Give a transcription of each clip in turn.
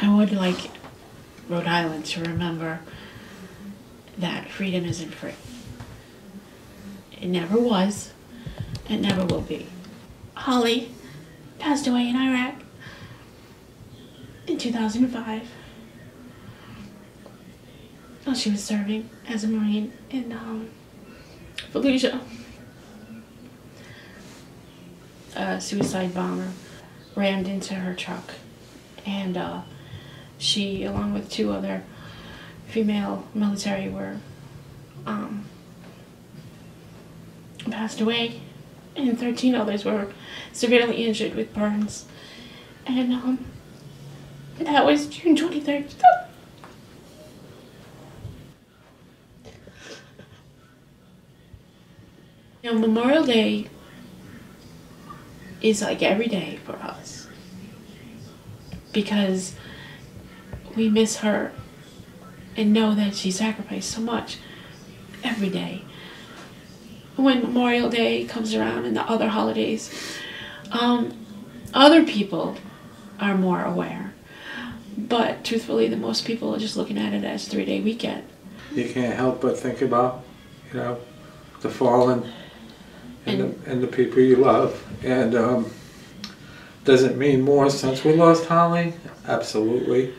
I would like Rhode Island to remember that freedom isn't free. It never was. It never will be. Holly passed away in Iraq in 2005. While she was serving as a Marine in Fallujah. A suicide bomber rammed into her truck, and she, along with 2 other female military, were passed away, and 13 others were severely injured with burns. And that was June 23rd. You know, Memorial Day is like every day for us because we miss her and know that she sacrificed so much every day. When Memorial Day comes around and the other holidays, other people are more aware. But truthfully, the most people are just looking at it as 3-day weekend. You can't help but think about, you know, the fallen and the people you love. And does it mean more since we lost Holly? Absolutely.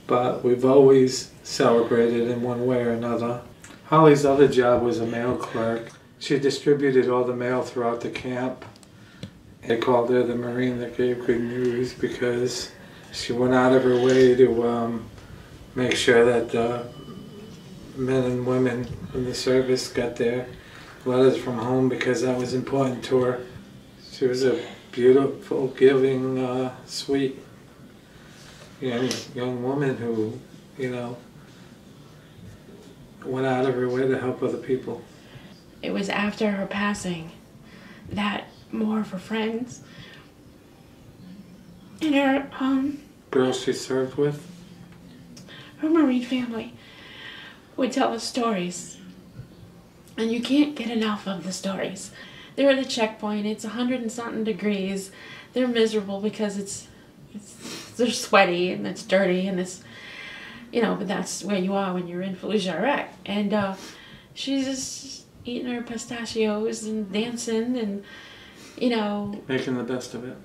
But we've always celebrated in one way or another. Holly's other job was a mail clerk. She distributed all the mail throughout the camp. They called her the Marine that gave good news because she went out of her way to make sure that men and women in the service got their letters from home because that was important to her. She was a beautiful, giving, sweet young woman who, you know, went out of her way to help other people. It was after her passing that more of her friends and her girls she served with, her Marine family, would tell us stories. And you can't get enough of the stories. They're at a checkpoint, it's 100 and something degrees. They're miserable because they're sweaty and it's dirty and it's, you know, but that's where you are when you're in Fallujah, Iraq. And she's just eating her pistachios and dancing and, you know, making the best of it.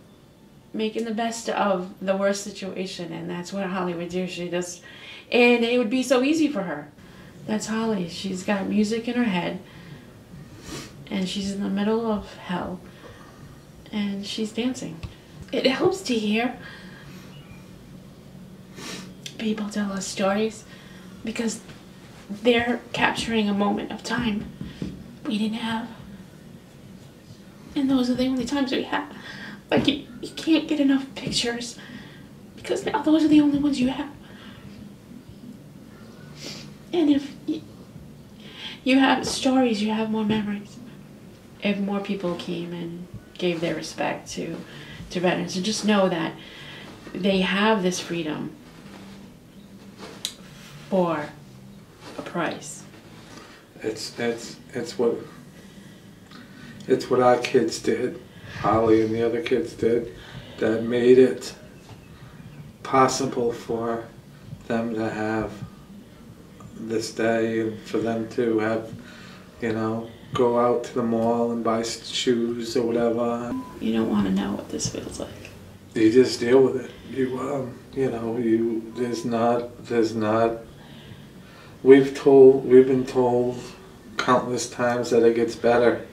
Making the best of the worst situation, and that's what Holly would do. She just, and it would be so easy for her. That's Holly. She's got music in her head, and she's in the middle of hell, and she's dancing. It helps to hear people tell us stories because they're capturing a moment of time we didn't have. And those are the only times we have. Like, you can't get enough pictures because now those are the only ones you have. And if you have stories, you have more memories. If more people came and gave their respect to veterans, and just know that they have this freedom for a price. It's what our kids did, Holly and the other kids did, that made it possible for them to have this day and for them to have, you know, go out to the mall and buy shoes or whatever. You don't want to know what this feels like. You just deal with it. You know, there's not, we've been told countless times that it gets better.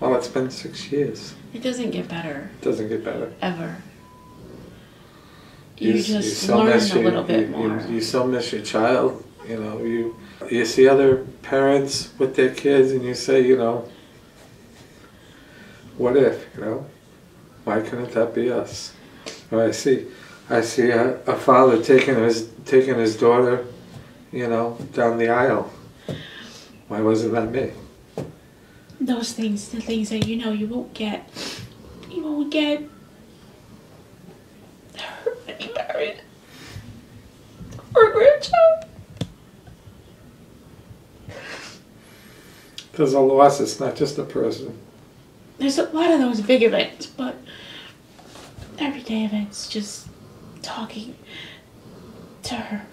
Well, it's been 6 years. It doesn't get better. It doesn't get better. Ever. You just learn a little bit more. You so miss your child. You know, you see other parents with their kids and you say, you know, what if, you know? Why couldn't that be us? Or I see a father taking his daughter, you know, down the aisle. Why wasn't that me? Those things, the things that you know you won't get her getting married or a grandchild. There's a loss, it's not just a person. There's a lot of those big events, but everyday events, just talking to her.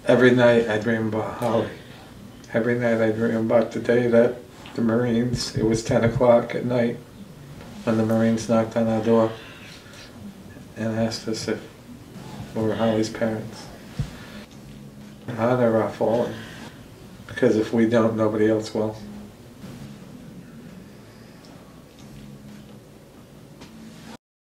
Every night I dream about Holly. Every night I dream about the day that the Marines, it was 10 o'clock at night, when the Marines knocked on our door and asked us if we were Holly's parents. Honor our fallen, because if we don't, nobody else will.